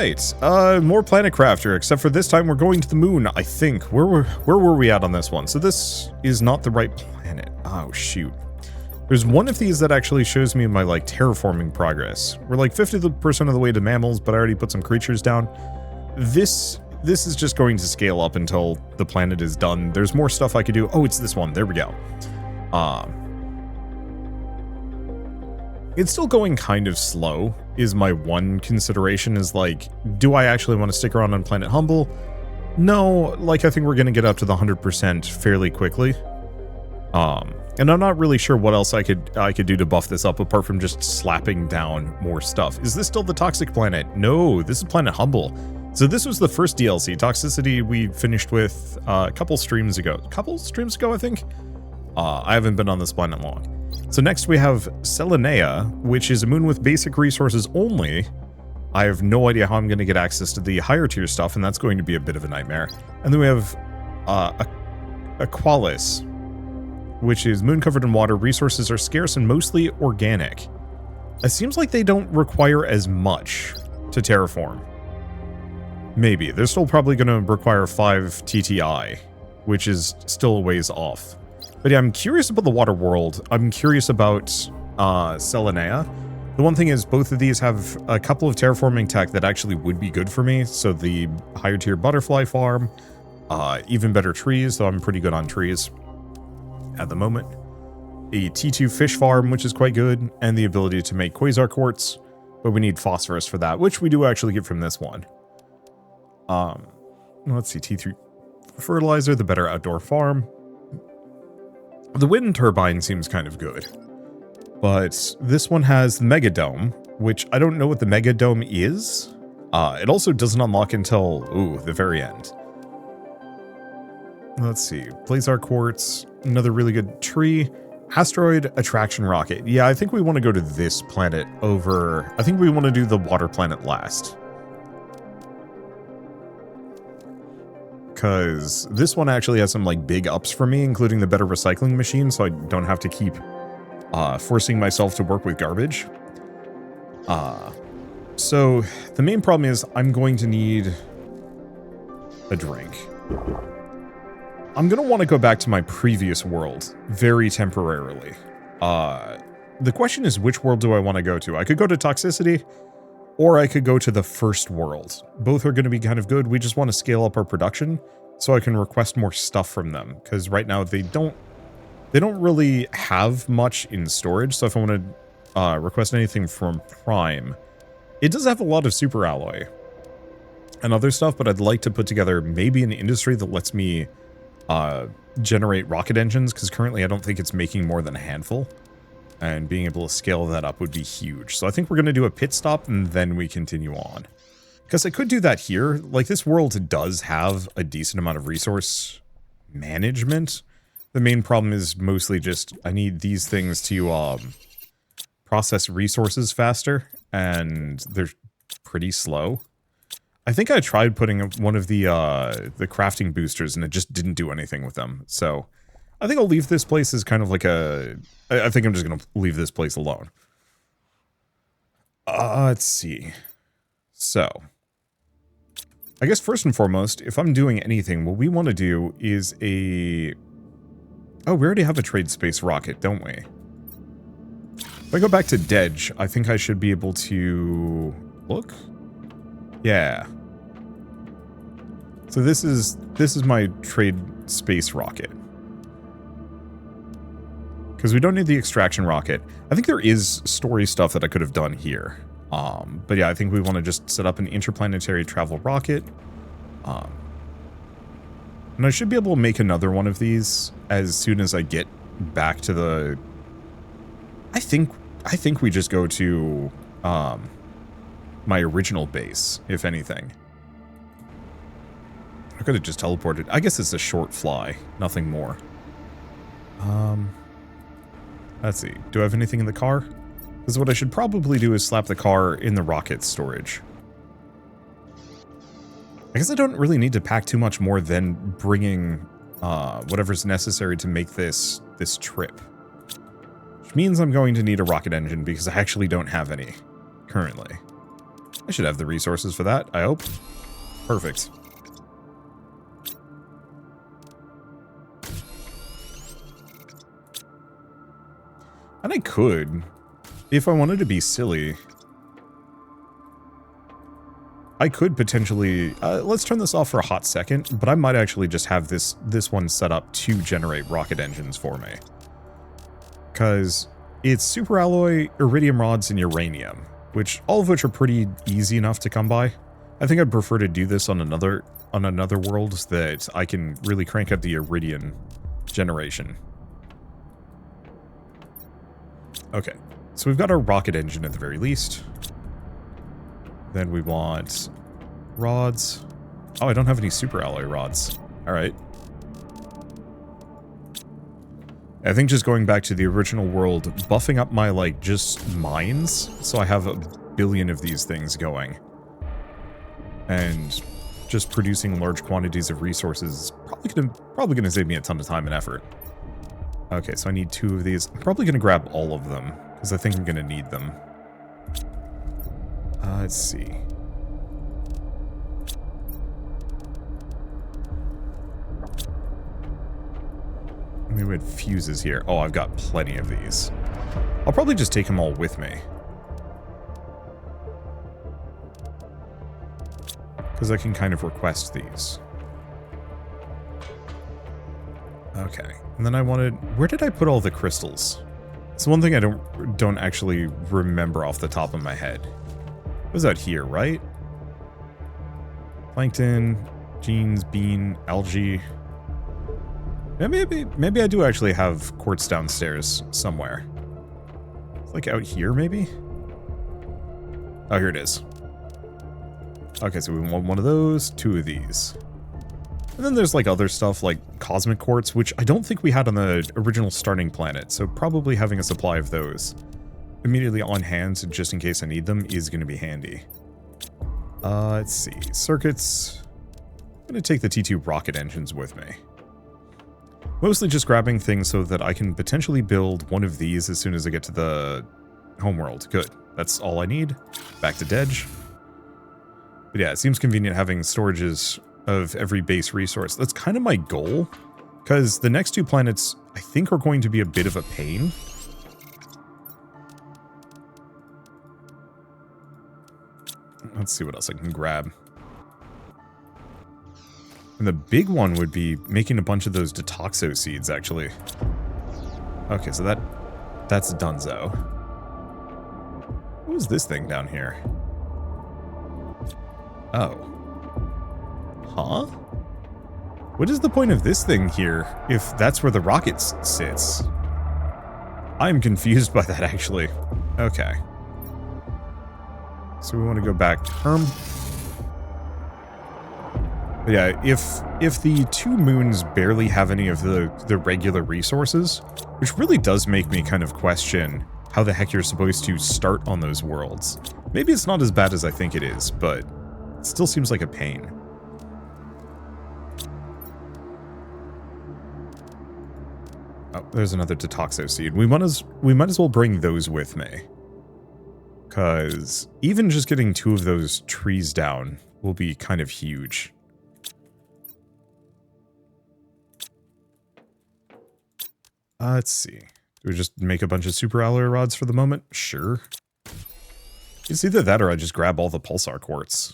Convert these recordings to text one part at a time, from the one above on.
right, more Planet Crafter, except for this time we're going to the moon, I think. Where were we at on this one? So this is not the right planet. Oh, shoot. There's one of these that actually shows me my, like, terraforming progress. We're like 50% of the way to mammals, but I already put some creatures down. This is just going to scale up until the planet is done. There's more stuff I could do. Oh, it's this one. There we go. It's still going kind of slow, is my one consideration, is like, do I actually want to stick around on Planet Humble? No, like, I think we're going to get up to the 100% fairly quickly. And I'm not really sure what else I could do to buff this up, apart from just slapping down more stuff. Is this still the Toxic Planet? No, this is Planet Humble. So this was the first DLC. Toxicity we finished with a couple streams ago, I think? I haven't been on this planet long. So next we have Selenea, which is a moon with basic resources only. I have no idea how I'm going to get access to the higher tier stuff, and that's going to be a bit of a nightmare. And then we have Aqualis, which is moon covered in water. Resources are scarce and mostly organic. It seems like they don't require as much to terraform. Maybe. They're still probably going to require 5 TTI, which is still a ways off. But yeah, I'm curious about the water world. I'm curious about Selenea. The one thing is, both of these have a couple of terraforming tech that actually would be good for me. So the higher tier butterfly farm, even better trees, though I'm pretty good on trees at the moment. A T2 fish farm, which is quite good, and the ability to make quasar quartz, but we need phosphorus for that, which we do actually get from this one. Let's see, T3 fertilizer, the better outdoor farm. The wind turbine seems kind of good, but this one has the Mega Dome, which I don't know what the Mega Dome is. It also doesn't unlock until, the very end. Let's see, Blazar Quartz, another really good tree. Asteroid Attraction Rocket. Yeah, I think we want to go to this planet over, I think we want to do the water planet last. Because this one actually has some like big ups for me, including the better recycling machine, so I don't have to keep forcing myself to work with garbage. So the main problem is I'm going to need a drink. I'm going to want to go back to my previous world very temporarily. The question is, which world do I want to go to? I could go to Toxicity, or I could go to the first world. Both are going to be kind of good. We just want to scale up our production so I can request more stuff from them, because right now they don't really have much in storage. So if I want to request anything from Prime, it does have a lot of super alloy and other stuff, but I'd like to put together maybe an industry that lets me generate rocket engines, because currently I don't think it's making more than a handful. And being able to scale that up would be huge. So I think we're going to do a pit stop and then we continue on. Because I could do that here. Like, this world does have a decent amount of resource management. The main problem is mostly just I need these things to process resources faster. And they're pretty slow. I think I tried putting one of the crafting boosters and it just didn't do anything with them. So I think I'll leave this place as kind of like a... I think I'm just going to leave this place alone. Let's see. So, I guess first and foremost, if I'm doing anything, what we want to do is a... Oh, we already have a trade space rocket, don't we? If I go back to Dedge, I think I should be able to... Look? Yeah. So this is my trade space rocket. Because we don't need the extraction rocket. I think there is story stuff that I could have done here. But yeah, I think we want to just set up an interplanetary travel rocket. And I should be able to make another one of these as soon as I get back to the... I think we just go to my original base, if anything. I could have just teleported. I guess it's a short fly, nothing more. Let's see. Do I have anything in the car? Because what I should probably do is slap the car in the rocket storage. I guess I don't really need to pack too much more than bringing whatever's necessary to make this trip. Which means I'm going to need a rocket engine because I actually don't have any currently. I should have the resources for that, I hope. Perfect. And I could, if I wanted to be silly, I could potentially, let's turn this off for a hot second, but I might actually just have this one set up to generate rocket engines for me. Because it's superalloy, iridium rods, and uranium, which all of which are pretty easy enough to come by. I think I'd prefer to do this on another world that I can really crank up the iridium generation. Okay, so we've got our rocket engine at the very least. Then we want rods. Oh, I don't have any superalloy rods. Alright. I think just going back to the original world, buffing up my, like, just mines, so I have a billion of these things going. And just producing large quantities of resources is probably gonna save me a ton of time and effort. Okay, so I need 2 of these. I'm probably gonna grab all of them, because I think I'm gonna need them. Let's see. Maybe we had fuses here. Oh, I've got plenty of these. I'll probably just take them all with me. Because I can kind of request these. Okay. And then I wanted... Where did I put all the crystals? It's one thing I don't actually remember off the top of my head. It was out here, right? Plankton, genes, bean, algae. Maybe I do actually have quartz downstairs somewhere. It's like out here, maybe? Oh, here it is. Okay, so we want 1 of those, 2 of these. And then there's like other stuff like cosmic quartz, which I don't think we had on the original starting planet, so probably having a supply of those immediately on hand, just in case I need them, is going to be handy. Let's see. Circuits. I'm going to take the T2 rocket engines with me. Mostly just grabbing things so that I can potentially build 1 of these as soon as I get to the homeworld. Good. That's all I need. Back to Dedge. But yeah, it seems convenient having storages of every base resource. That's kind of my goal, because the next 2 planets, I think, are going to be a bit of a pain. Let's see what else I can grab. And the big one would be making a bunch of those detoxo seeds, actually. Okay, so that's donezo. What was this thing down here? Oh. Huh? What is the point of this thing here, if that's where the rocket sits? I'm confused by that, actually. Okay. So we want to go back. But yeah, if the 2 moons barely have any of the regular resources, which really does make me kind of question how the heck you're supposed to start on those worlds. Maybe it's not as bad as I think it is, but it still seems like a pain. Oh, there's another detoxo seed. We might as well bring those with me. Because even just getting 2 of those trees down will be kind of huge. Let's see. Do we just make a bunch of superalloy rods for the moment? Sure. It's either that or I just grab all the pulsar quartz.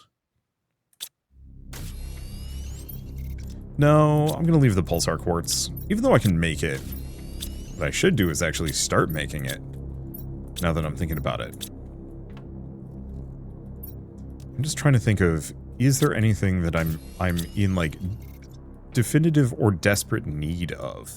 No, I'm going to leave the pulsar quartz. Even though I can make it. What I should do is actually start making it. Now that I'm thinking about it. I'm just trying to think of, is there anything that I'm in, like, definitive or desperate need of?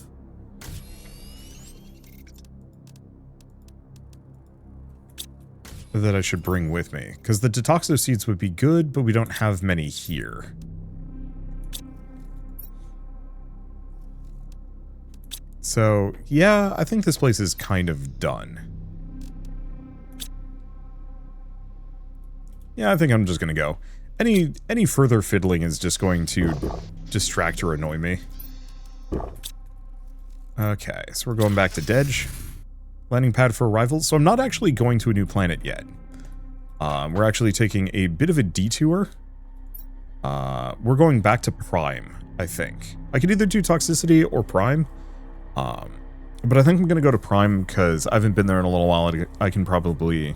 That I should bring with me. Because the detoxo seeds would be good, but we don't have many here. So, yeah, I think this place is kind of done. Yeah, I think I'm just gonna go. Any further fiddling is just going to distract or annoy me. Okay, so we're going back to Dedge. Landing pad for arrival. So I'm not actually going to a new planet yet. We're actually taking a bit of a detour. We're going back to Prime, I think. I could either do Toxicity or Prime. But I think I'm going to go to Prime because I haven't been there in a little while. I can probably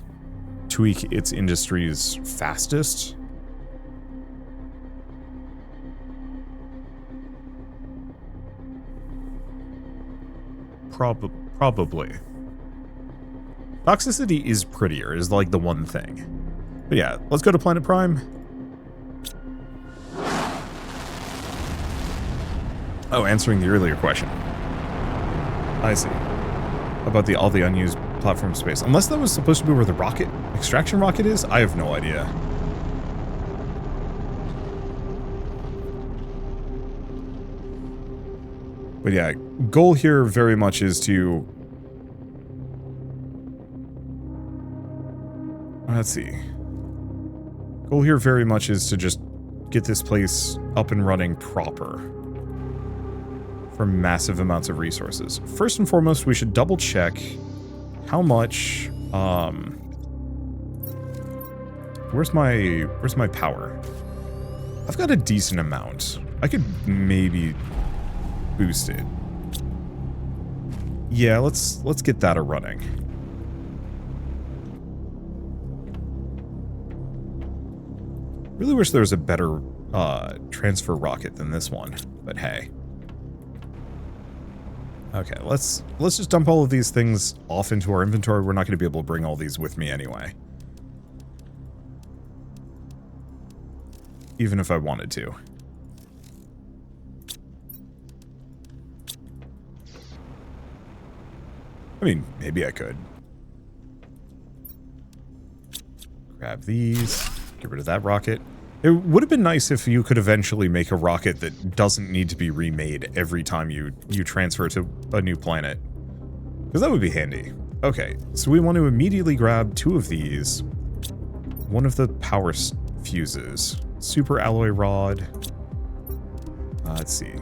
tweak its industries fastest. Probably. Toxicity is prettier, is like the one thing. But yeah, let's go to Planet Prime. Oh, answering the earlier question. I see. About all the unused platform space. Unless that was supposed to be where the rocket, extraction rocket is? I have no idea. But yeah, goal here very much is to... Let's see. Goal here very much is to just get this place up and running proper. For massive amounts of resources. First and foremost, we should double check how much, where's my power? I've got a decent amount. I could maybe boost it. Yeah, let's get that a running. Really wish there was a better transfer rocket than this one, but hey. Okay, let's just dump all of these things off into our inventory. We're not going to be able to bring all these with me anyway. Even if I wanted to. I mean, maybe I could. Grab these. Get rid of that rocket. It would have been nice if you could eventually make a rocket that doesn't need to be remade every time you transfer to a new planet. Because that would be handy. Okay, so we want to immediately grab 2 of these. One of the power fuses. Super alloy rod. Let's see.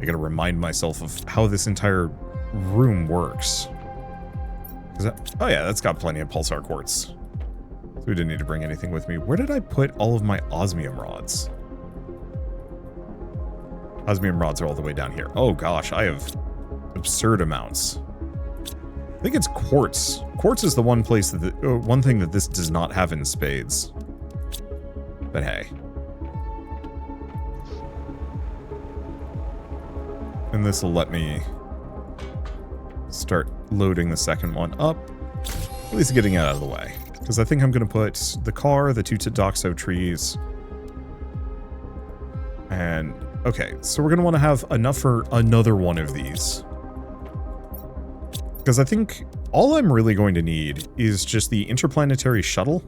I gotta remind myself of how this entire room works. Oh yeah, that's got plenty of pulsar quartz. We didn't need to bring anything with me. Where did I put all of my osmium rods? Osmium rods are all the way down here. Oh gosh, I have absurd amounts. I think it's quartz. Quartz is the one place that one thing that this does not have in spades. But hey. And this will let me start loading the second one up. At least getting it out of the way. Because I think I'm going to put the car, the 2 Taddoxo trees, and... Okay, so we're going to want to have enough for another one of these. Because I think all I'm really going to need is just the interplanetary shuttle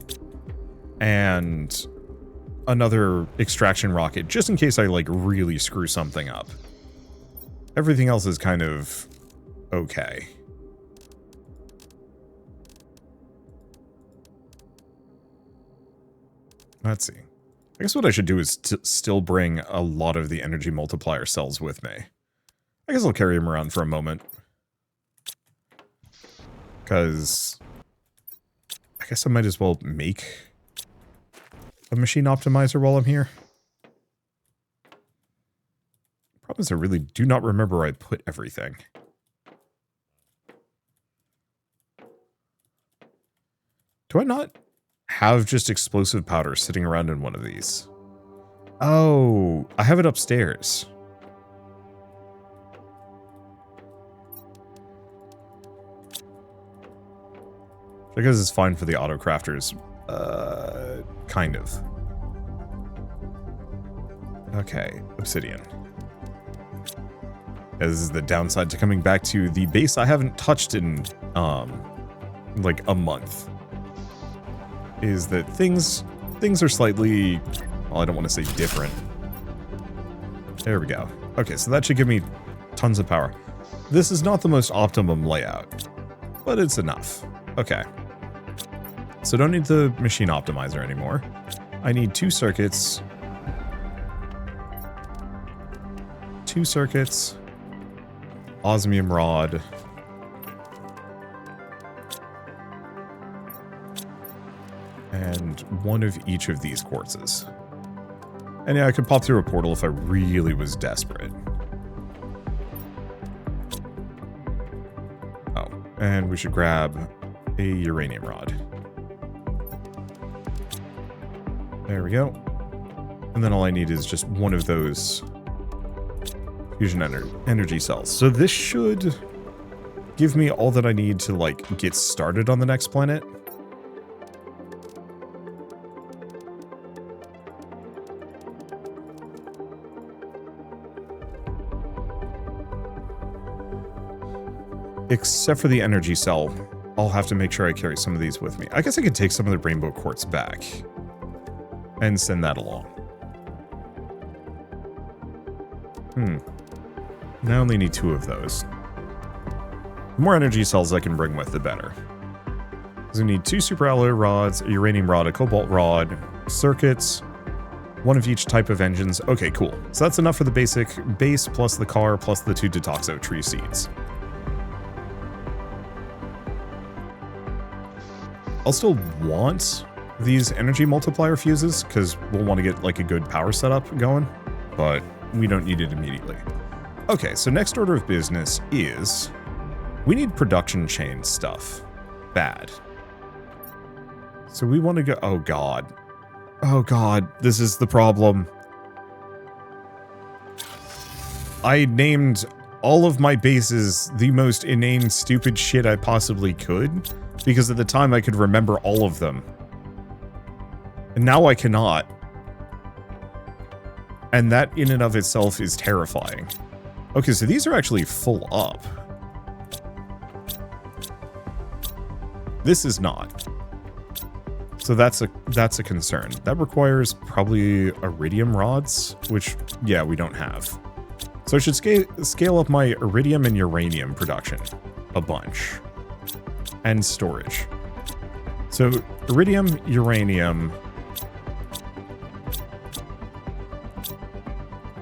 and another extraction rocket, just in case I, like, really screw something up. Everything else is kind of okay. Let's see. I guess what I should do is still bring a lot of the energy multiplier cells with me. I guess I'll carry them around for a moment. Because I guess I might as well make a machine optimizer while I'm here. Problem is I really do not remember where I put everything. Do I not have just explosive powder sitting around in one of these? Oh, I have it upstairs. Because it's fine for the auto crafters. Kind of. Okay, obsidian. This is the downside to coming back to the base I haven't touched in, like a month. Is that things are slightly, well, I don't want to say different. There we go. Okay, so that should give me tons of power. This is not the most optimum layout, but it's enough. Okay. So don't need the machine optimizer anymore. I need 2 circuits. 2 circuits. Osmium rod. need one of each of these quartzes. And yeah, I could pop through a portal if I really was desperate. Oh, and we should grab a uranium rod. There we go. And then all I need is just one of those fusion energy cells. So this should give me all that I need to, like, get started on the next planet. Except for the energy cell, I'll have to make sure I carry some of these with me. I guess I could take some of the rainbow quartz back and send that along. I only need 2 of those. The more energy cells I can bring with, the better. So we need 2 superalloy rods, a uranium rod, a cobalt rod, circuits, 1 of each type of engines. Okay, cool. So that's enough for the basic base, plus the car, plus the 2 Detoxo tree seeds. I'll still want these energy multiplier fuses, because we'll want to get, like, a good power setup going, but we don't need it immediately. Okay, so next order of business is we need production chain stuff. Bad. So we want to go... Oh, God. Oh, God. This is the problem. I named all of my bases the most inane, stupid shit I possibly could, because at the time I could remember all of them. And now I cannot. And that in and of itself is terrifying. Okay, so these are actually full up. This is not. So that's a concern. That requires probably iridium rods, which, yeah, we don't have. So I should scale up my iridium and uranium production a bunch. And storage. So iridium, uranium.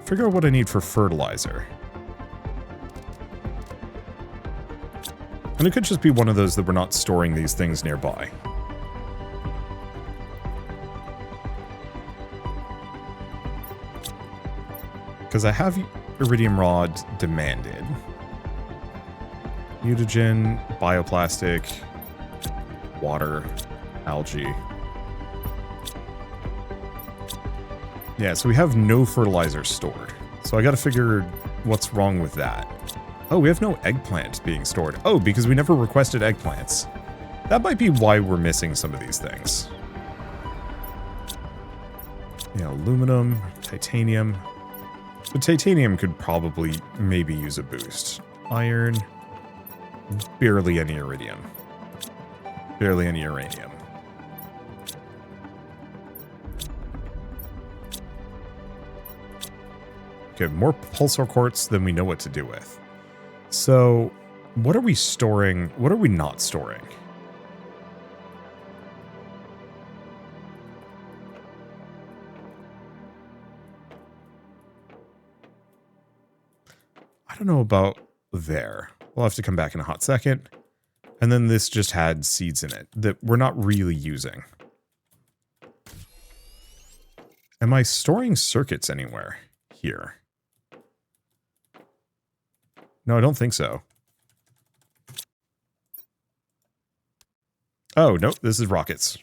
Figure out what I need for fertilizer. And it could just be one of those that we're not storing these things nearby. Because I have iridium rod demanded. Mutagen, bioplastic, water, algae. Yeah, so we have no fertilizer stored. So I gotta figure what's wrong with that. Oh, we have no eggplant being stored. Oh, because we never requested eggplants. That might be why we're missing some of these things. Yeah, aluminum, titanium. But titanium could probably maybe use a boost. Iron. Barely any iridium. Barely any uranium. Okay, more pulsar quartz than we know what to do with. So, what are we storing? What are we not storing? I don't know about there. We'll have to come back in a hot second. And then this just had seeds in it that we're not really using. Am I storing circuits anywhere here? No, I don't think so. Oh, nope, this is rockets.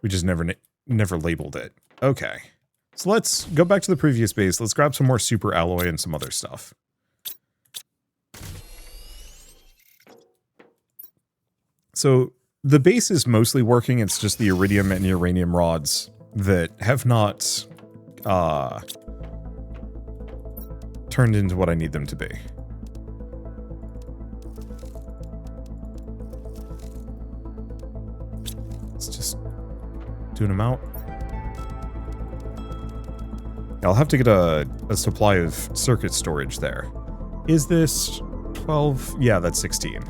We just never labeled it. Okay. So let's go back to the previous base. Let's grab some more super alloy and some other stuff. So the base is mostly working. It's just the iridium and uranium rods that have not turned into what I need them to be. Let's just tune them out. I'll have to get a supply of circuit storage there. Is this 12? Yeah, that's 16.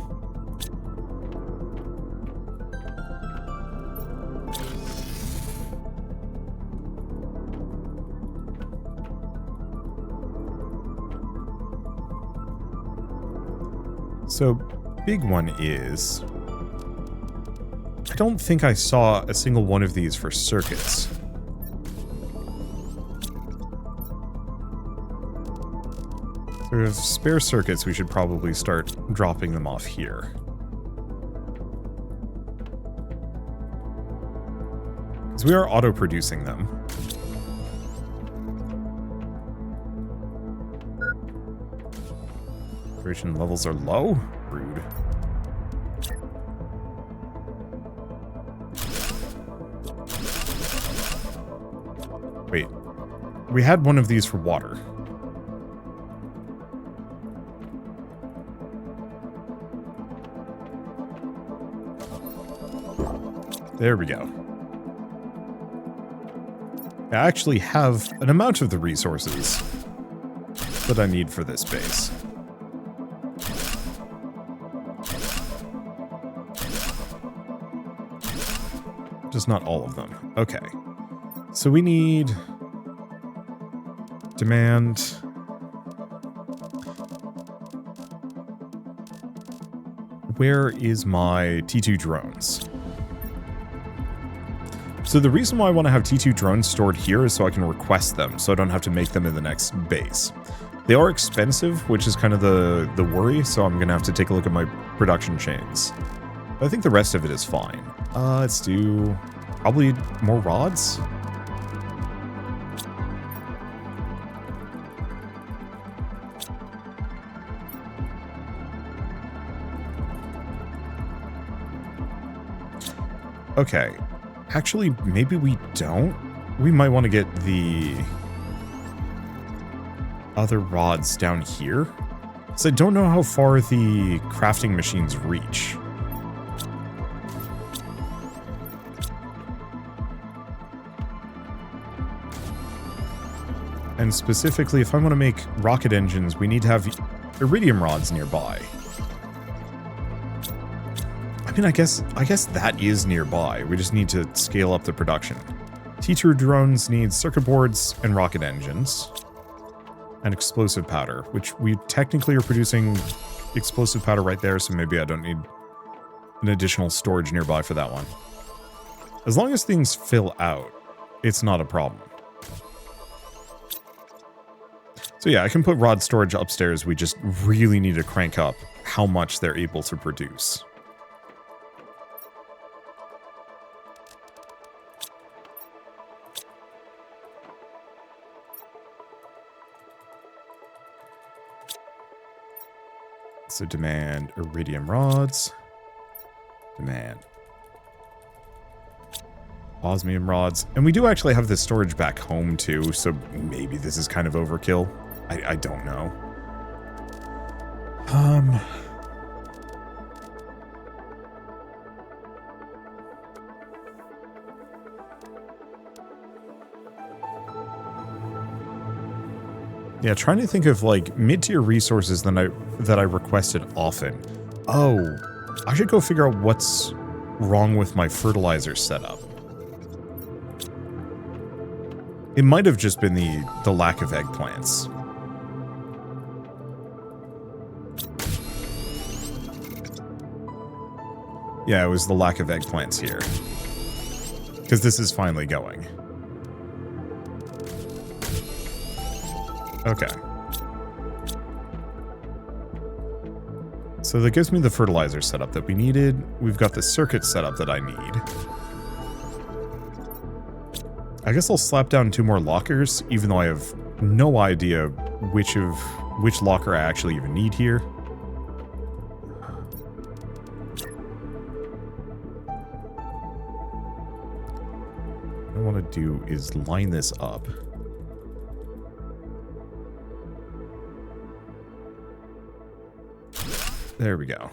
So, big one is don't think I saw a single one of these for circuits. So we have spare circuits, we should probably start dropping them off here. Because we are auto-producing them. Operation levels are low? Rude. Wait. We had one of these for water. There we go. I actually have an amount of the resources that I need for this base. Just not all of them. Okay. So we need demand. Where is my T2 drones? So the reason why I want to have T2 drones stored here is so I can request them, so I don't have to make them in the next base. They are expensive, which is kind of the worry, so I'm going to have to take a look at my production chains. But I think the rest of it is fine. Let's do probably more rods. Okay. Actually, maybe we don't. We might want to get the other rods down here. So I don't know how far the crafting machines reach. And specifically, if I want to make rocket engines, we need to have iridium rods nearby. I mean, I guess that is nearby. We just need to scale up the production. T2 drones need circuit boards and rocket engines. And explosive powder, which we technically are producing explosive powder right there, so maybe I don't need an additional storage nearby for that one. As long as things fill out, it's not a problem. So yeah, I can put rod storage upstairs. We just really need to crank up how much they're able to produce. So demand iridium rods. Demand osmium rods. And we do actually have this storage back home too, so maybe this is kind of overkill. I don't know. Yeah, trying to think of like mid-tier resources that I requested often. Oh, I should go figure out what's wrong with my fertilizer setup. It might have just been the lack of eggplants. Yeah, it was the lack of eggplants here. Because this is finally going. Okay. So that gives me the fertilizer setup that we needed. We've got the circuit setup that I need. I guess I'll slap down 2 more lockers, even though I have no idea which locker I actually even need here. What I want to do is line this up. There we go.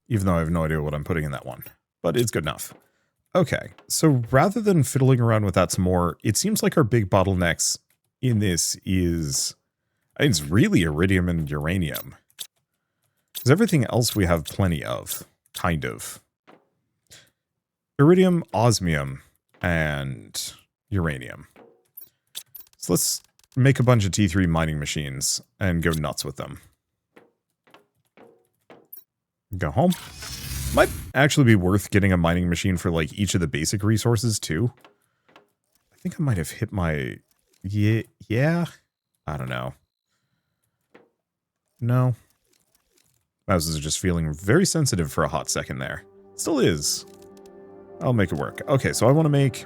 Even though I have no idea what I'm putting in that one. But it's good enough. Okay, so rather than fiddling around with that some more, it seems like our big bottlenecks in this is... it's really iridium and uranium. Because everything else we have plenty of. Kind of. Iridium, osmium, and uranium. So let's make a bunch of T3 mining machines and go nuts with them. go home. Might actually be worth getting a mining machine for, like, each of the basic resources, too. I think I might have hit my... Yeah? I don't know. No. Mouse is just feeling very sensitive for a hot second there. Still is. I'll make it work. Okay, so I want to make...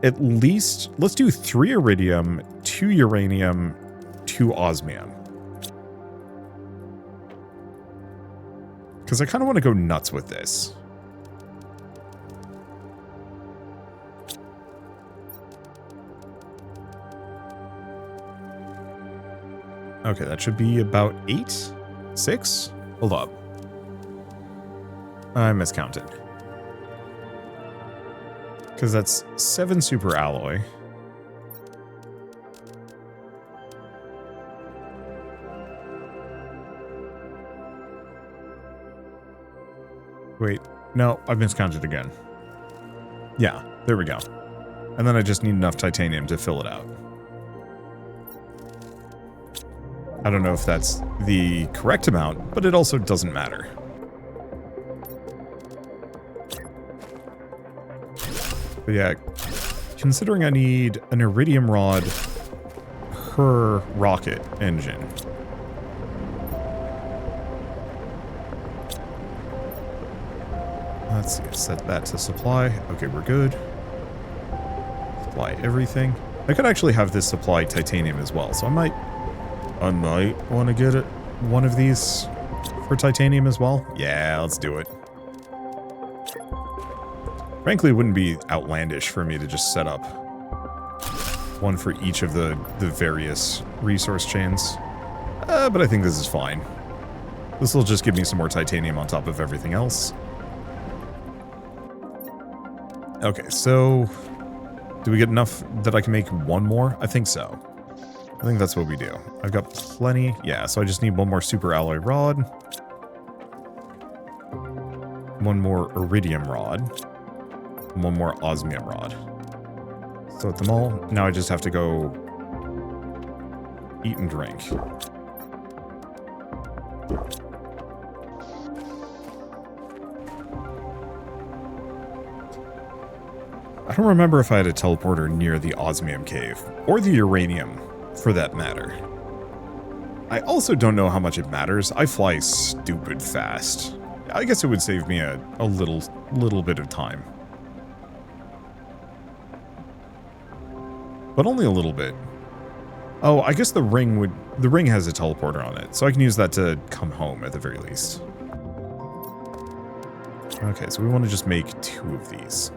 at least... let's do 3 iridium, 2 uranium, 2 osmium. Because I kind of want to go nuts with this. Okay, that should be about 8? 6? Hold up. I miscounted. Because that's 7 super alloy. Wait, no, I've miscounted again. Yeah, there we go. And then I just need enough titanium to fill it out. I don't know if that's the correct amount, but it also doesn't matter. But yeah, considering I need an iridium rod per rocket engine. Let's see, set that to supply. Okay, we're good. Supply everything. I could actually have this supply titanium as well, so I might want to get it one of these for titanium as well. Yeah, let's do it. Frankly, it wouldn't be outlandish for me to just set up one for each of the various resource chains. But I think this is fine. This will just give me some more titanium on top of everything else. Okay, so do we get enough that I can make one more? I think so. I think that's what we do. I've got plenty. Yeah, so I just need one more super alloy rod. One more iridium rod. And one more osmium rod. So at them all. Now I just have to go eat and drink. I don't remember if I had a teleporter near the osmium cave, or the uranium, for that matter. I also don't know how much it matters. I fly stupid fast. I guess it would save me a little bit of time. But only a little bit. Oh, I guess the ring has a teleporter on it, so I can use that to come home at the very least. Okay, so we want to just make 2 of these.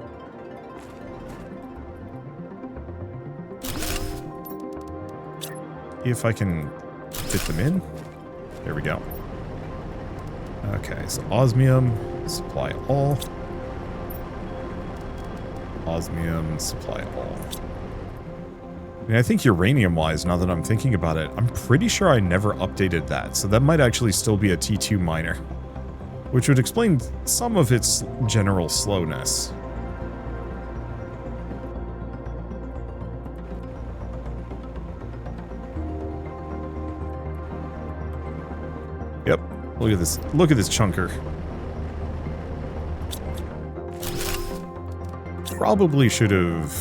If I can fit them in. There we go. Okay, so osmium, supply all. Osmium, supply all. I mean, I think uranium-wise, now that I'm thinking about it, I'm pretty sure I never updated that, so that might actually still be a T2 miner. Which would explain some of its general slowness. Yep. Look at this. Look at this chunker. Probably should have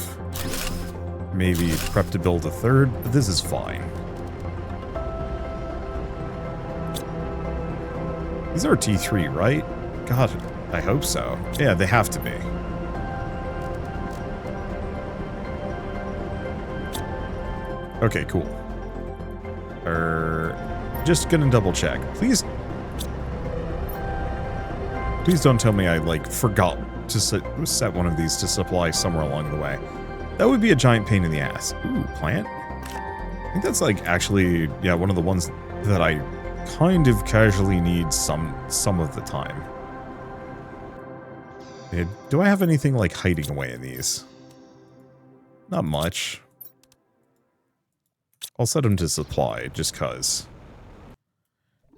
maybe prepped to build a 3rd, but this is fine. These are T3, right? God, I hope so. Yeah, they have to be. Okay, cool. Just gonna double check. Please don't tell me I, like, forgot to set one of these to supply somewhere along the way. That would be a giant pain in the ass. Ooh, plant? I think that's, like, actually, yeah, one of the ones that I kind of casually need some of the time. Do I have anything, like, hiding away in these? Not much. I'll set them to supply, just cause.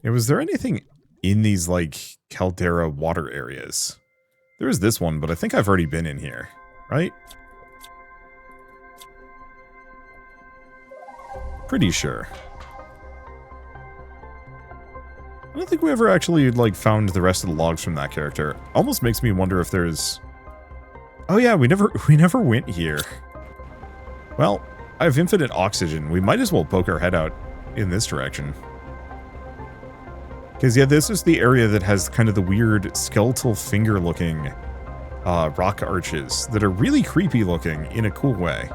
Yeah, was there anything in these, like, caldera water areas? There is this one, but I think I've already been in here, right? Pretty sure. I don't think we ever actually, like, found the rest of the logs from that character. Almost makes me wonder if there's... Oh yeah, we never went here. Well, I have infinite oxygen. We might as well poke our head out in this direction. Because, yeah, this is the area that has kind of the weird skeletal finger-looking rock arches that are really creepy looking in a cool way.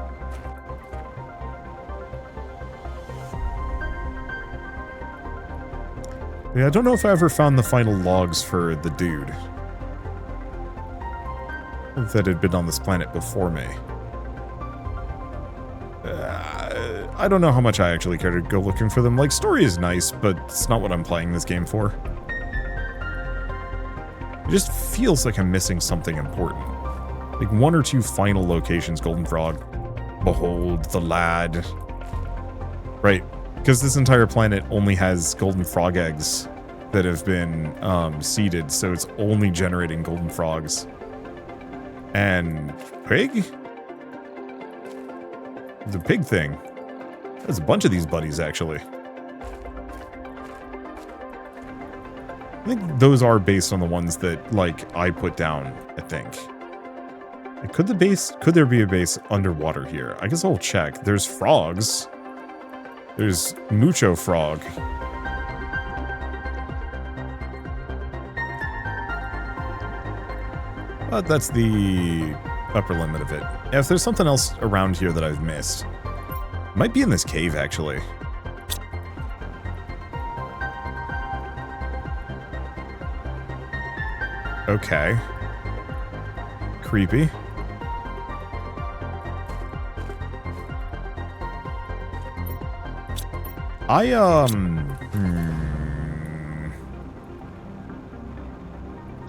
Yeah, I don't know if I ever found the final logs for the dude that had been on this planet before me. I don't know how much I actually care to go looking for them. Like, story is nice, but it's not what I'm playing this game for. It just feels like I'm missing something important. Like one or two final locations, Golden Frog. Behold the lad. Right, because this entire planet only has golden frog eggs that have been seeded, so it's only generating golden frogs. And pig? The pig thing. There's a bunch of these buddies, actually. I think those are based on the ones that, like, I put down, I think. Like, could there be a base underwater here? I guess I'll check. There's frogs. There's Mucho Frog. But that's the upper limit of it. Yeah, if there's something else around here that I've missed. Might be in this cave, actually. Okay. Creepy. I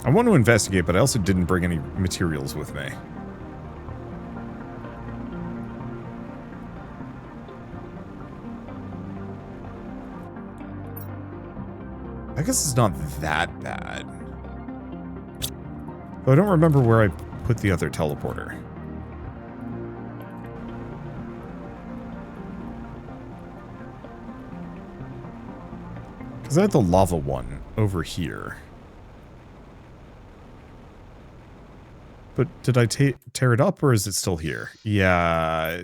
want to investigate, but I also didn't bring any materials with me. I guess it's not that bad. Though I don't remember where I put the other teleporter. Because I had the lava one over here. But did I tear it up, or is it still here? Yeah.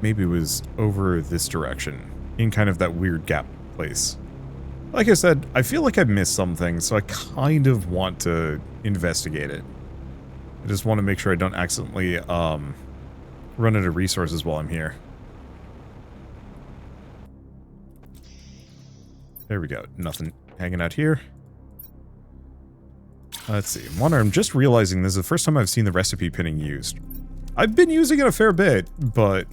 Maybe it was over this direction, in kind of that weird gap place. Like I said, I feel like I missed something, so I kind of want to investigate it. I just want to make sure I don't accidentally, run out of resources while I'm here. There we go. Nothing hanging out here. Let's see. I'm just realizing this is the first time I've seen the recipe pinning used. I've been using it a fair bit, but...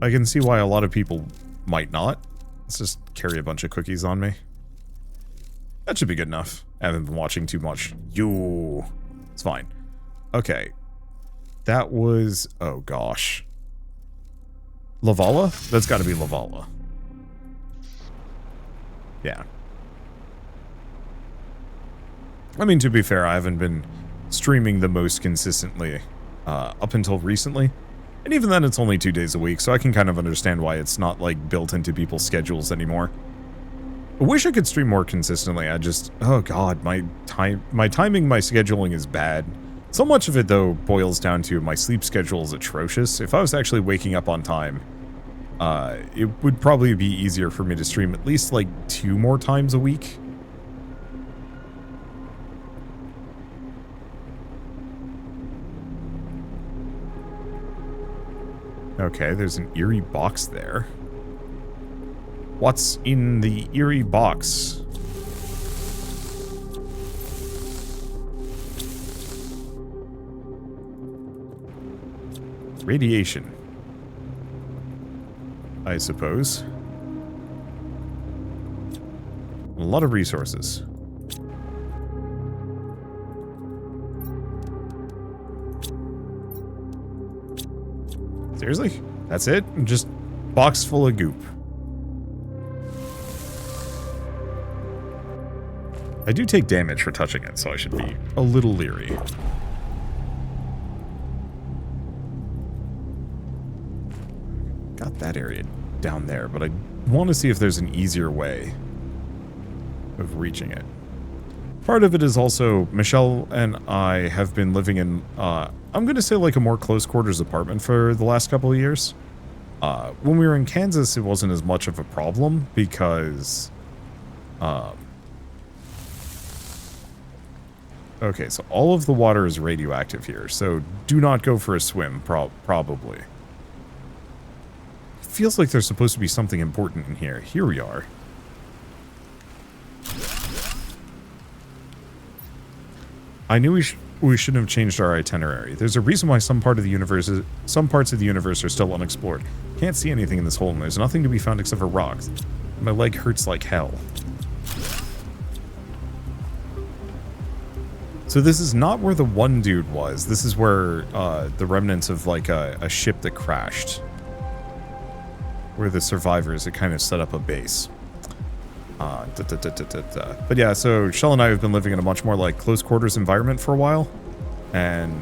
I can see why a lot of people might not. Let's just carry a bunch of cookies on me. That should be good enough. I haven't been watching too much. Yo, it's fine. Okay. That was... oh gosh. Lavala? That's gotta be Lavala. Yeah. I mean, to be fair, I haven't been streaming the most consistently up until recently. And even then, it's only 2 days a week, so I can kind of understand why it's not, like, built into people's schedules anymore. I wish I could stream more consistently. I just... oh god, my timing, my scheduling is bad. So much of it, though, boils down to my sleep schedule is atrocious. If I was actually waking up on time, it would probably be easier for me to stream at least, like, 2 more times a week. Okay, there's an eerie box there. What's in the eerie box? Radiation, I suppose. A lot of resources. Seriously? That's it? Just box full of goop. I do take damage for touching it, so I should be a little leery. Got that area down there, but I want to see if there's an easier way of reaching it. Part of it is also Michelle and I have been living in, I'm going to say like a more close quarters apartment for the last couple of years. When we were in Kansas, it wasn't as much of a problem because, okay, so all of the water is radioactive here, so do not go for a swim, probably. Feels like there's supposed to be something important in here. Here we are. I knew we shouldn't have changed our itinerary. There's a reason why some parts of the universe are still unexplored. Can't see anything in this hole, and there's nothing to be found except for rocks. My leg hurts like hell. So this is not where the one dude was. This is where the remnants of like a ship that crashed. Where the survivors had kind of set up a base. But yeah, so Shell and I have been living in a much more like close quarters environment for a while. And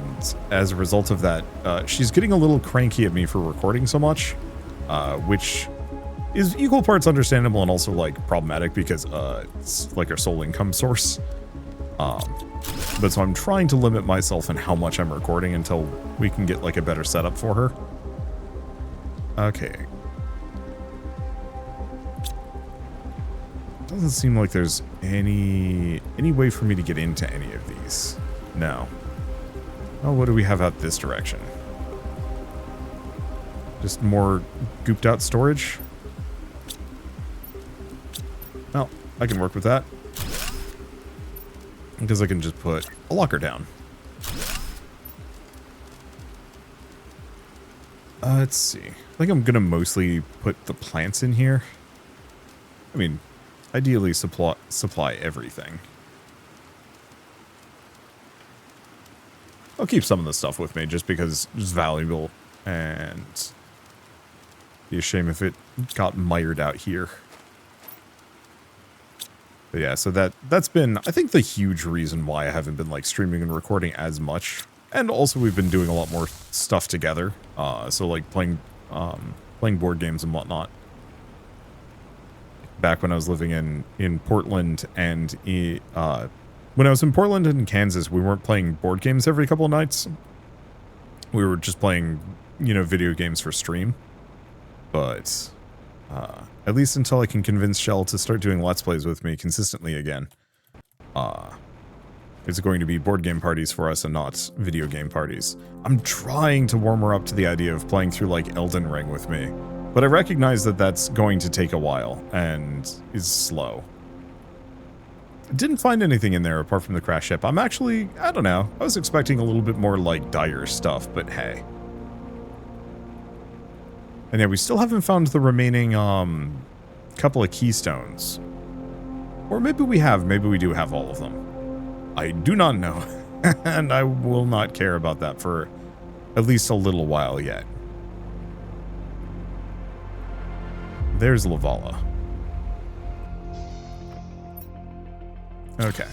as a result of that, she's getting a little cranky at me for recording so much. Which is equal parts understandable and also like problematic because it's like our sole income source. But so I'm trying to limit myself in how much I'm recording until we can get like a better setup for her. Okay. Doesn't seem like there's any way for me to get into any of these. No. Oh, what do we have out this direction? Just more gooped out storage? Well, I can work with that. Because I can just put a locker down. Let's see. I think I'm going to mostly put the plants in here. I mean, ideally supply everything. I'll keep some of the stuff with me just because it's valuable and be a shame if it got mired out here. But yeah, so that's been, I think, the huge reason why I haven't been like streaming and recording as much. And also we've been doing a lot more stuff together. So like playing board games and whatnot. Back when I was living in Portland and when I was in Portland and Kansas, we weren't playing board games every couple of nights. We were just playing, you know, video games for stream. But at least until I can convince Shell to start doing Let's Plays with me consistently again. It's going to be board game parties for us and not video game parties. I'm trying to warm her up to the idea of playing through like Elden Ring with me. But I recognize that that's going to take a while and is slow. Didn't find anything in there apart from the crash ship. I'm actually, I don't know. I was expecting a little bit more like dire stuff, but hey. And yeah, we still haven't found the remaining couple of keystones. Or maybe we have. Maybe we do have all of them. I do not know. And I will not care about that for at least a little while yet. There's Lavala. Okay.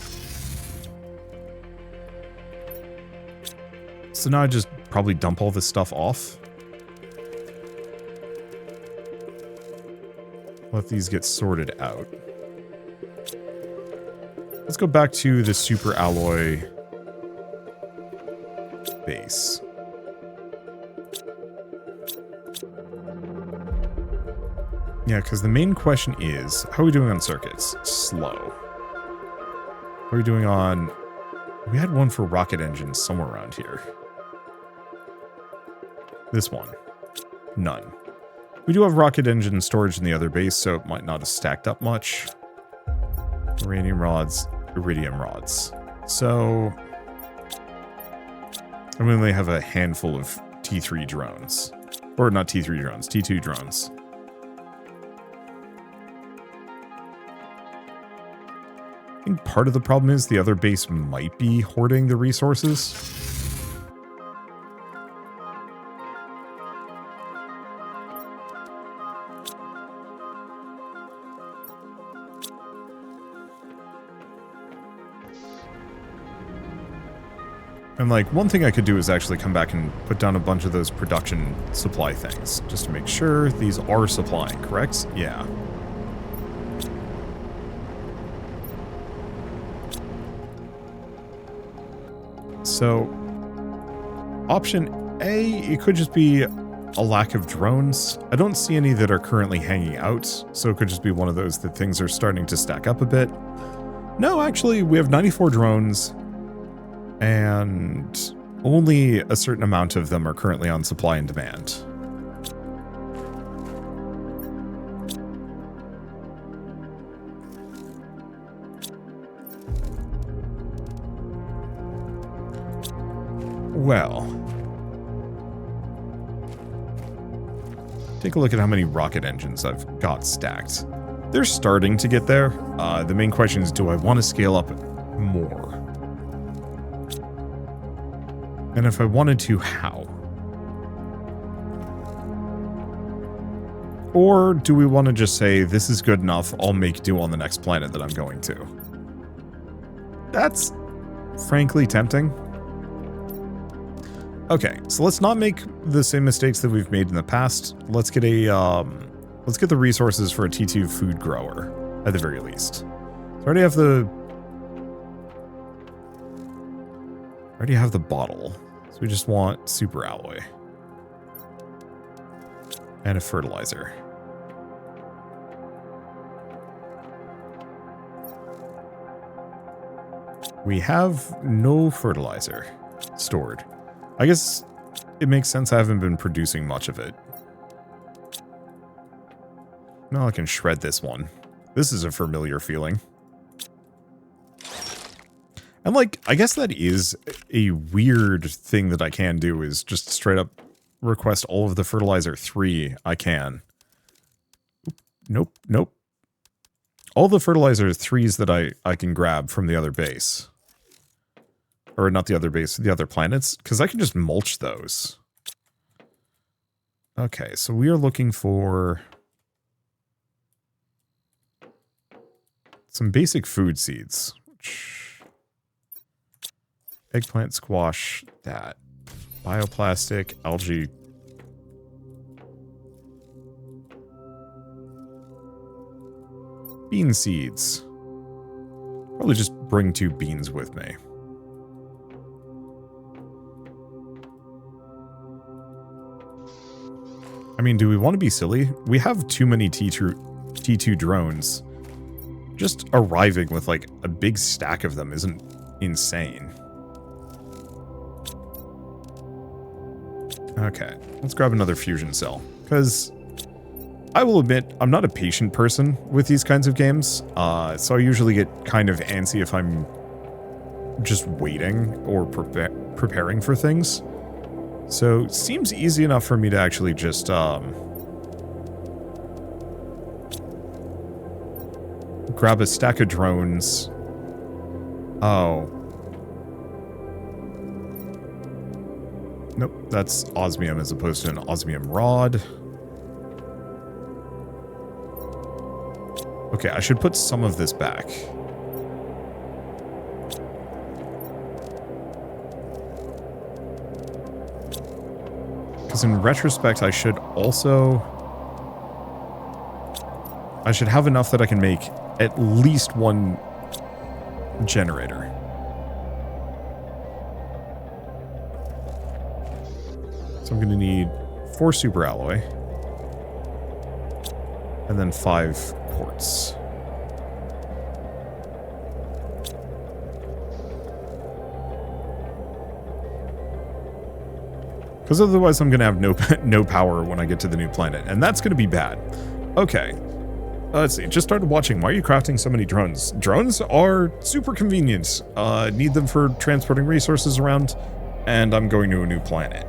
So now I just probably dump all this stuff off. Let these get sorted out. Let's go back to the super alloy base. Yeah, because the main question is, how are we doing on circuits? Slow. How are we doing on... We had one for rocket engines somewhere around here. This one. None. We do have rocket engine storage in the other base, so it might not have stacked up much. Uranium rods, iridium rods. So... I mean, they have a handful of T3 drones. Or not T3 drones, T2 drones. I think part of the problem is the other base might be hoarding the resources. And, like, one thing I could do is actually come back and put down a bunch of those production supply things, just to make sure these are supplying, correct? Yeah. So, option A, it could just be a lack of drones. I don't see any that are currently hanging out, so it could just be one of those that things are starting to stack up a bit. No, actually, we have 94 drones, and only a certain amount of them are currently on supply and demand. Well, take a look at how many rocket engines I've got stacked. They're starting to get there. The main question is, do I want to scale up more? And if I wanted to, how? Or do we want to just say, this is good enough, I'll make do on the next planet that I'm going to? That's frankly tempting. Okay, so let's not make the same mistakes that we've made in the past. Let's get the resources for a T2 food grower, at the very least. So I already have the bottle. So we just want super alloy. And a fertilizer. We have no fertilizer stored. I guess it makes sense I haven't been producing much of it. Now I can shred this one. This is a familiar feeling. And like, I guess that is a weird thing that I can do, is just straight up request all of the fertilizer 3 I can. Nope, nope. All the fertilizer 3s that I can grab from the other base. Or not the other base, the other planets, because I can just mulch those. Okay, so we are looking for some basic food seeds. Eggplant, squash, that. Bioplastic, algae. Bean seeds. Probably just bring 2 beans with me. I mean, do we want to be silly? We have too many T2 drones. Just arriving with, like, a big stack of them isn't insane. Okay, let's grab another fusion cell. Because I will admit, I'm not a patient person with these kinds of games. So I usually get kind of antsy if I'm just waiting or preparing for things. So, it seems easy enough for me to actually just, grab a stack of drones. Oh. Nope, that's osmium as opposed to an osmium rod. Okay, I should put some of this back. Because in retrospect, I should have enough that I can make at least 1 generator. So I'm going to need 4 super alloy. And then 5 quartz. Because otherwise I'm going to have no power when I get to the new planet. And that's going to be bad. Okay. Let's see. Just started watching. Why are you crafting so many drones? Drones are super convenient. Need them for transporting resources around. And I'm going to a new planet.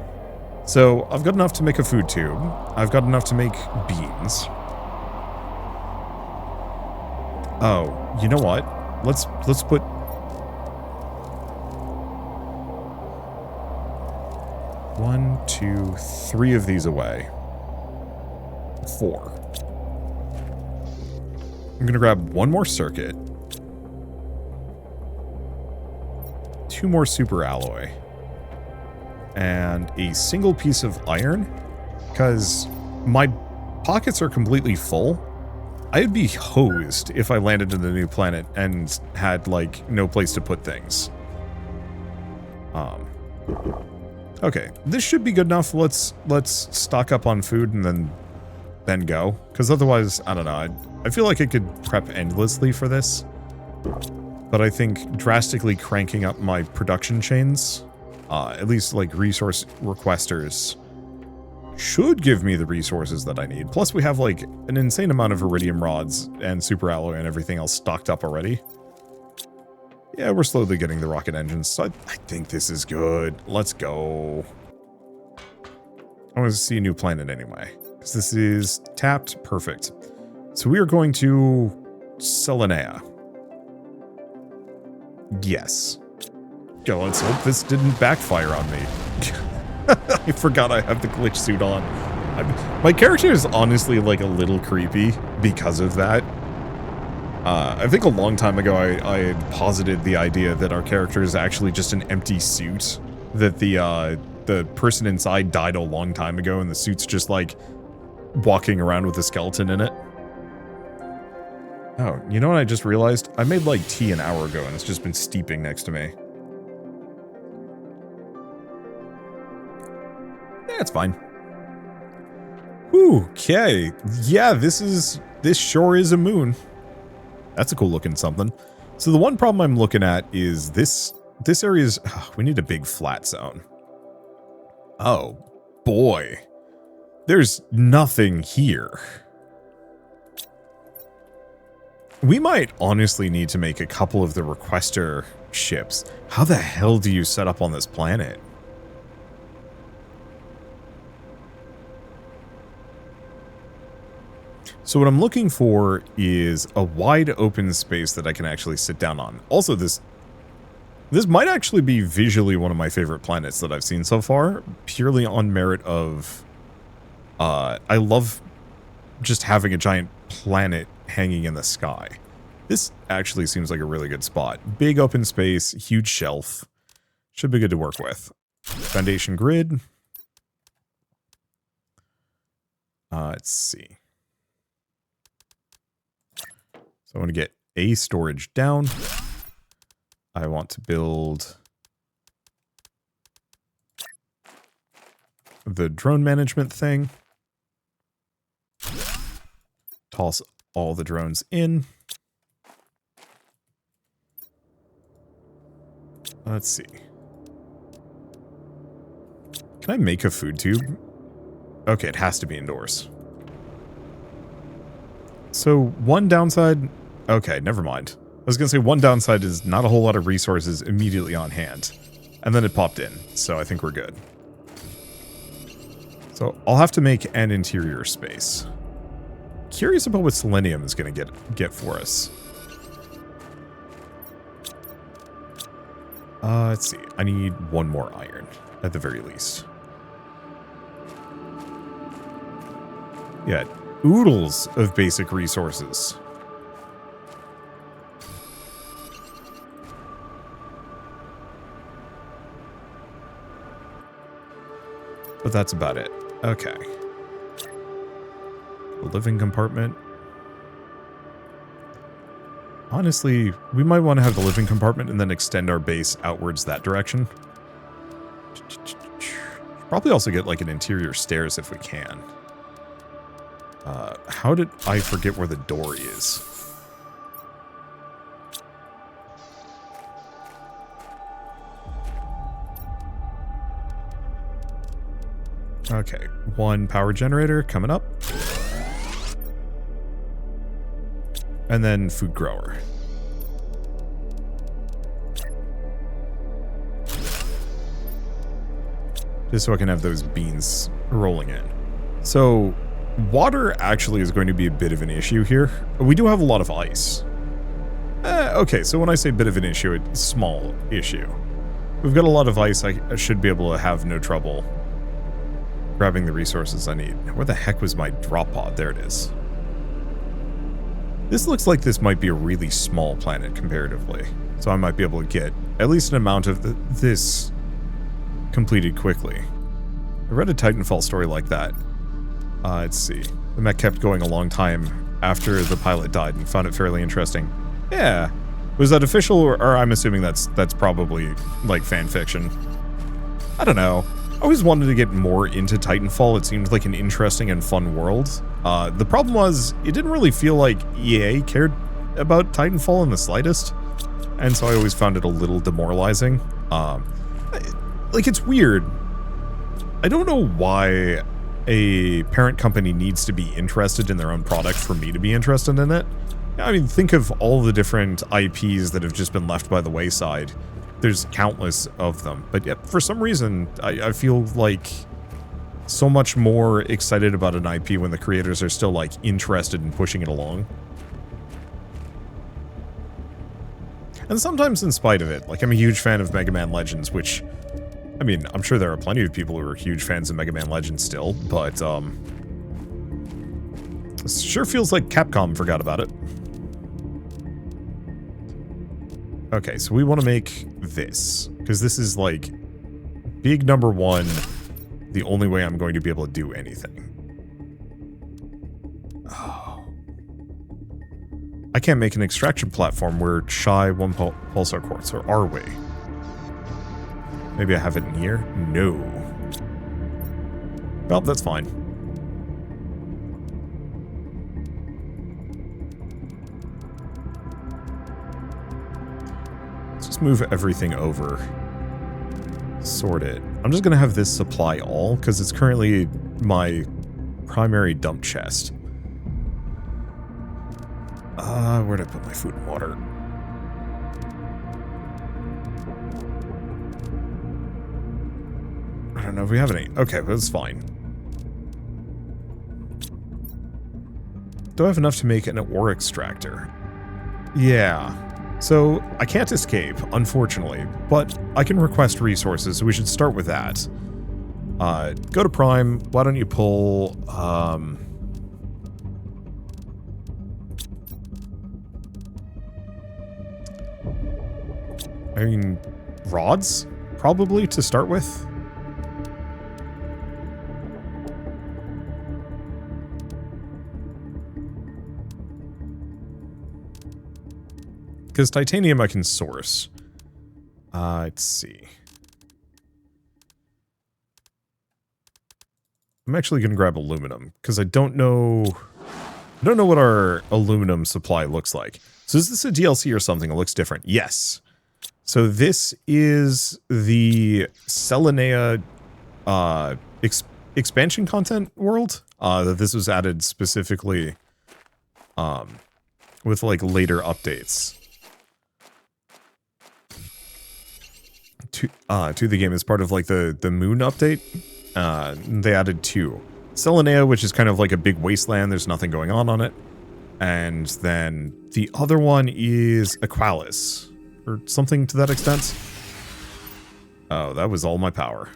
So I've got enough to make a food tube. I've got enough to make beans. Oh, you know what? Let's put... One, two, 3 of these away. 4. I'm going to grab 1 more circuit. 2 more super alloy. and a single piece of iron, because my pockets are completely full. I'd be hosed if I landed in the new planet and had, like, no place to put things. Okay, this should be good enough. Let's stock up on food and then go. Because otherwise, I don't know, I feel like I could prep endlessly for this. But I think drastically cranking up my production chains, at least like resource requesters, should give me the resources that I need. Plus we have like an insane amount of iridium rods and super alloy and everything else stocked up already. Yeah, we're slowly getting the rocket engines, so I think this is good. Let's go. I want to see a new planet anyway, because this is tapped. Perfect. So we are going to Selenea. Yes. Go, let's hope this didn't backfire on me. I forgot I have the glitch suit on. My character is honestly like a little creepy because of that. I think a long time ago I had posited the idea that our character is actually just an empty suit. That the person inside died a long time ago and the suit's just like walking around with a skeleton in it. Oh, you know what I just realized? I made like tea an hour ago and it's just been steeping next to me. Yeah, it's fine. Okay. Yeah, this sure is a moon. That's a cool looking something. So the one problem I'm looking at is this area is, we need a big flat zone. Oh boy. There's nothing here. We might honestly need to make a couple of the requester ships. How the hell do you set up on this planet? So what I'm looking for is a wide open space that I can actually sit down on. Also, this might actually be visually one of my favorite planets that I've seen so far, purely on merit of, I love just having a giant planet hanging in the sky. This actually seems like a really good spot. Big open space, huge shelf. Should be good to work with. Foundation grid. Let's see. So I want to get a storage down. I want to build the drone management thing. Toss all the drones in. Let's see. Can I make a food tube? Okay, it has to be indoors. So one downside... Okay, never mind. I was going to say one downside is not a whole lot of resources immediately on hand. And then it popped in, so I think we're good. So I'll have to make an interior space. Curious about what selenium is going to get for us. Let's see. I need one more iron, at the very least. Yeah, oodles of basic resources. But that's about it. Okay. The living compartment. Honestly, we might want to have the living compartment and then extend our base outwards that direction. Probably also get like an interior stairs if we can. How did I forget where the door is? Okay, one power generator coming up. And then food grower. Just so I can have those beans rolling in. So, water actually is going to be a bit of an issue here. We do have a lot of ice. Okay, so when I say bit of an issue, it's a small issue. We've got a lot of ice. I should be able to have no trouble grabbing the resources I need. Where the heck was my drop pod? There it is. This looks like this might be a really small planet comparatively. So I might be able to get at least an amount of this completed quickly. I read a Titanfall story like that. Let's see. The mech kept going a long time after the pilot died and found it fairly interesting. Yeah. Was that official, or I'm assuming that's probably, like, fan fiction. I don't know. I always wanted to get more into Titanfall. It seemed like an interesting and fun world. The problem was, it didn't really feel like EA cared about Titanfall in the slightest. And so I always found it a little demoralizing. Like, it's weird. I don't know why a parent company needs to be interested in their own product for me to be interested in it. I mean, think of all the different IPs that have just been left by the wayside. There's countless of them. But yet, for some reason, I feel like so much more excited about an IP when the creators are still, like, interested in pushing it along. And sometimes in spite of it. Like, I'm a huge fan of Mega Man Legends, which, I mean, I'm sure there are plenty of people who are huge fans of Mega Man Legends still, but, it sure feels like Capcom forgot about it. Okay, so we want to make this, because this is, like, big number one, the only way I'm going to be able to do anything. Oh. I can't make an extraction platform where shy one pulsar quartz, or are we? Maybe I have it in here? No. Well, that's fine. Let's just move everything over. Sort it. I'm just gonna have this supply all, because it's currently my primary dump chest. Where'd I put my food and water? I don't know if we have any. Okay, that's fine. Do I have enough to make an ore extractor? Yeah. So, I can't escape, unfortunately, but I can request resources, so we should start with that. Go to Prime. Why don't you pull, I mean, rods? Probably, to start with. Because titanium I can source. Let's see. I'm actually going to grab aluminum, because I don't know what our aluminum supply looks like. So is this a DLC or something? It looks different. Yes. So this is the Selenea expansion content world. That this was added specifically with like later updates to the game as part of like the moon update. They added 2. Selenea, which is kind of like a big wasteland. There's nothing going on it. And then the other one is Aqualis, or something to that extent. Oh, that was all my power.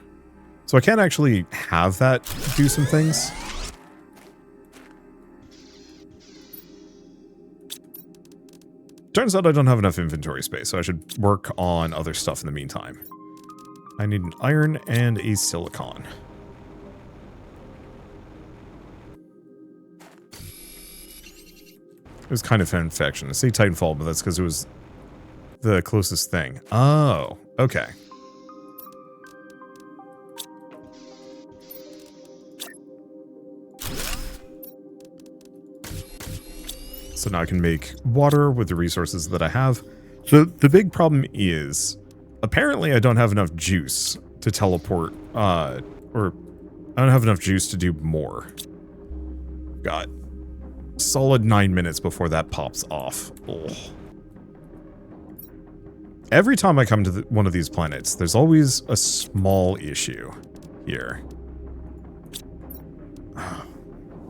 So I can't actually have that do some things. Turns out I don't have enough inventory space, so I should work on other stuff in the meantime. I need an iron and a silicon. It was kind of fan fiction. I say Titanfall, but that's because it was the closest thing. Oh, okay. So now I can make water with the resources that I have. So the big problem is, apparently I don't have enough juice to teleport, or I don't have enough juice to do more. Got solid 9 minutes before that pops off. Ugh. Every time I come to one of these planets, there's always a small issue here.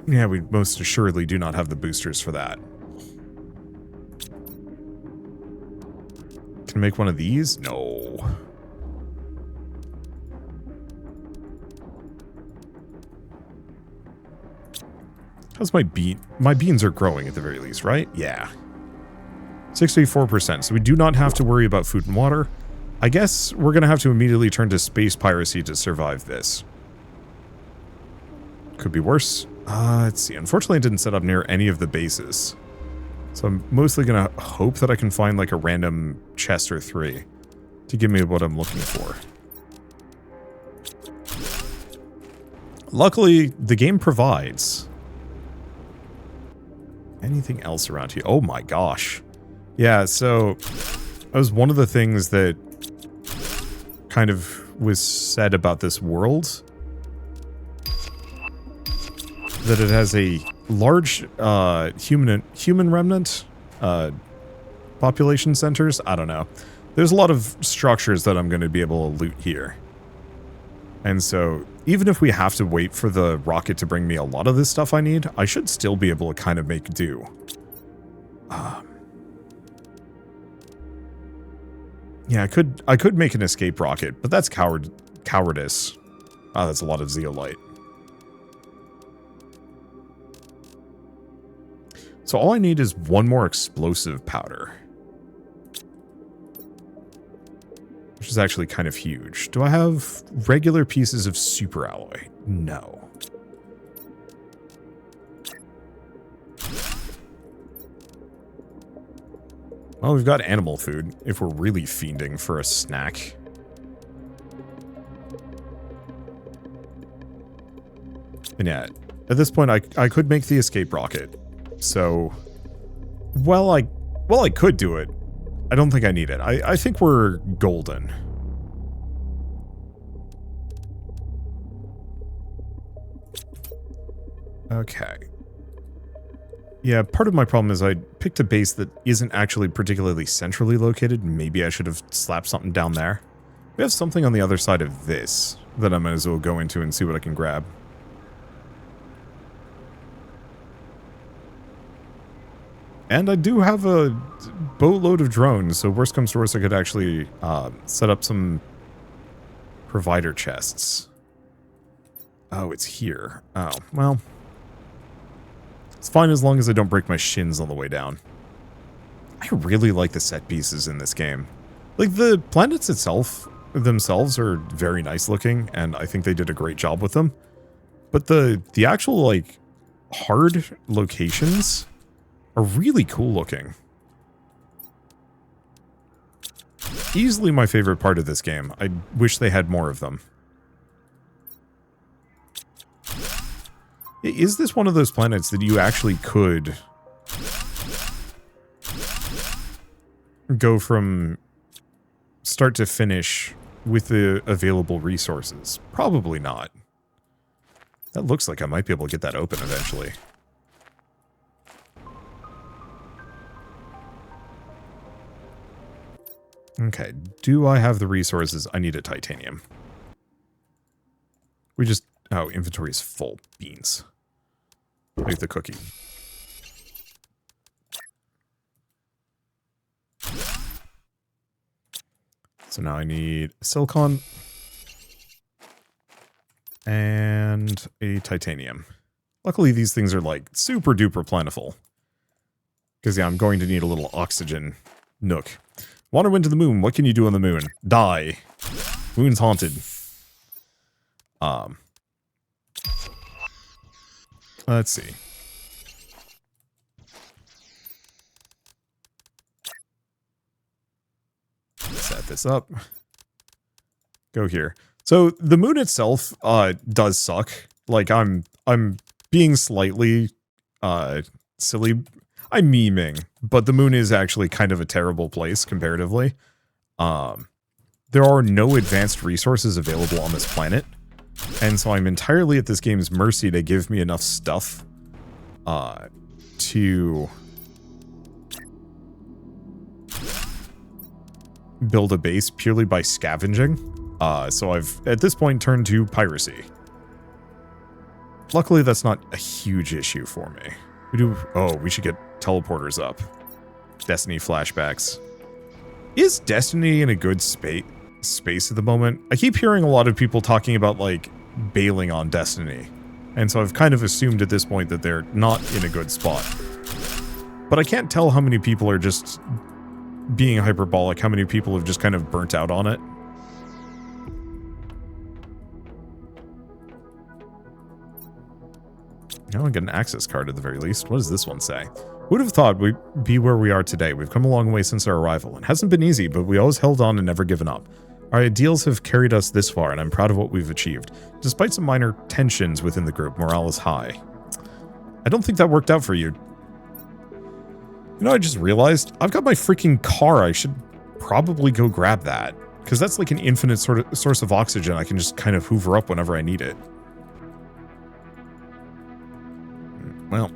Yeah, we most assuredly do not have the boosters for that. Can I make one of these? No. How's my bean? My beans are growing at the very least, right? Yeah. 64%. So we do not have to worry about food and water. I guess we're going to have to immediately turn to space piracy to survive this. Could be worse. Let's see. Unfortunately, I didn't set up near any of the bases. So I'm mostly going to hope that I can find like a random chest or 3 to give me what I'm looking for. Luckily, the game provides. Anything else around here? Oh my gosh. Yeah, so that was one of the things that kind of was said about this world. That it has a large human remnant population centers. I don't know. There's a lot of structures that I'm going to be able to loot here. And so, even if we have to wait for the rocket to bring me a lot of this stuff I need, I should still be able to kind of make do. Yeah, I could make an escape rocket, but that's cowardice. Oh, that's a lot of zeolite. So all I need is one more explosive powder. Which is actually kind of huge. Do I have regular pieces of super alloy? No. Well, we've got animal food, if we're really fiending for a snack. And yeah, at this point, I could make the escape rocket. So, well, I could do it. I don't think I need it. I think we're golden. Okay. Yeah, part of my problem is I picked a base that isn't actually particularly centrally located. Maybe I should have slapped something down there. We have something on the other side of this that I might as well go into and see what I can grab. And I do have a boatload of drones, so worst comes to worst, I could actually set up some provider chests. Oh, it's here. Oh, well. It's fine as long as I don't break my shins on the way down. I really like the set pieces in this game. Like, the planets themselves are very nice looking, and I think they did a great job with them. But the actual, like, hard locations are really cool looking. Easily my favorite part of this game. I wish they had more of them. Is this one of those planets that you actually could go from start to finish with the available resources? Probably not. That looks like I might be able to get that open eventually. Okay, do I have the resources? I need a titanium. We just... Oh, inventory is full. Beans. Make the cookie. So now I need silicon. And a titanium. Luckily these things are like super duper plentiful. Because yeah, I'm going to need a little oxygen nook. Want to win to the moon. What can you do on the moon? Die. Moon's haunted. Let's see. Set this up. Go here. So the moon itself does suck. Like I'm being slightly silly. I'm memeing, but the moon is actually kind of a terrible place comparatively. There are no advanced resources available on this planet. And so I'm entirely at this game's mercy to give me enough stuff to build a base purely by scavenging. So I've, at this point, turned to piracy. Luckily, that's not a huge issue for me. We should get teleporters up. Destiny flashbacks. Is Destiny in a good space at the moment? I keep hearing a lot of people talking about, like, bailing on Destiny. And so I've kind of assumed at this point that they're not in a good spot. But I can't tell how many people are just being hyperbolic, how many people have just kind of burnt out on it. Now I get an access card at the very least. What does this one say? Who would have thought we'd be where we are today? We've come a long way since our arrival. It hasn't been easy, but we always held on and never given up. Our ideals have carried us this far, and I'm proud of what we've achieved. Despite some minor tensions within the group, morale is high. I don't think that worked out for you. You know, I just realized I've got my freaking car. I should probably go grab that, because that's like an infinite source of oxygen I can just kind of hoover up whenever I need it. Well,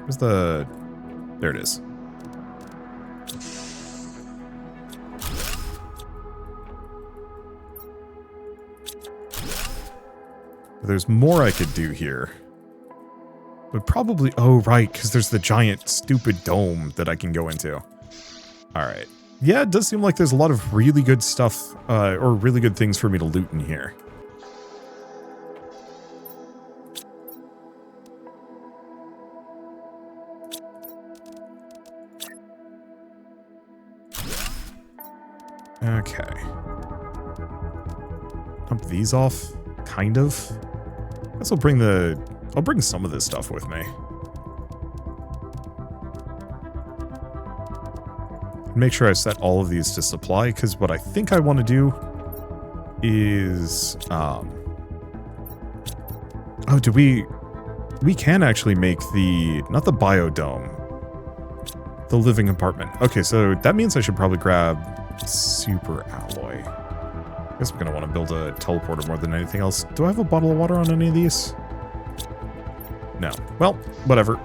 where's the... There it is. There's more I could do here. But probably... Oh, right, because there's the giant, stupid dome that I can go into. Alright. Yeah, it does seem like there's a lot of really good stuff, or really good things for me to loot in here. Okay. Dump these off, kind of. I guess I'll bring some of this stuff with me. Make sure I set all of these to supply, because what I think I want to do is, oh, we can actually make the, not the biodome, the living apartment. Okay, so that means I should probably grab super alloy. I guess I'm going to want to build a teleporter more than anything else. Do I have a bottle of water on any of these? No. Well, whatever.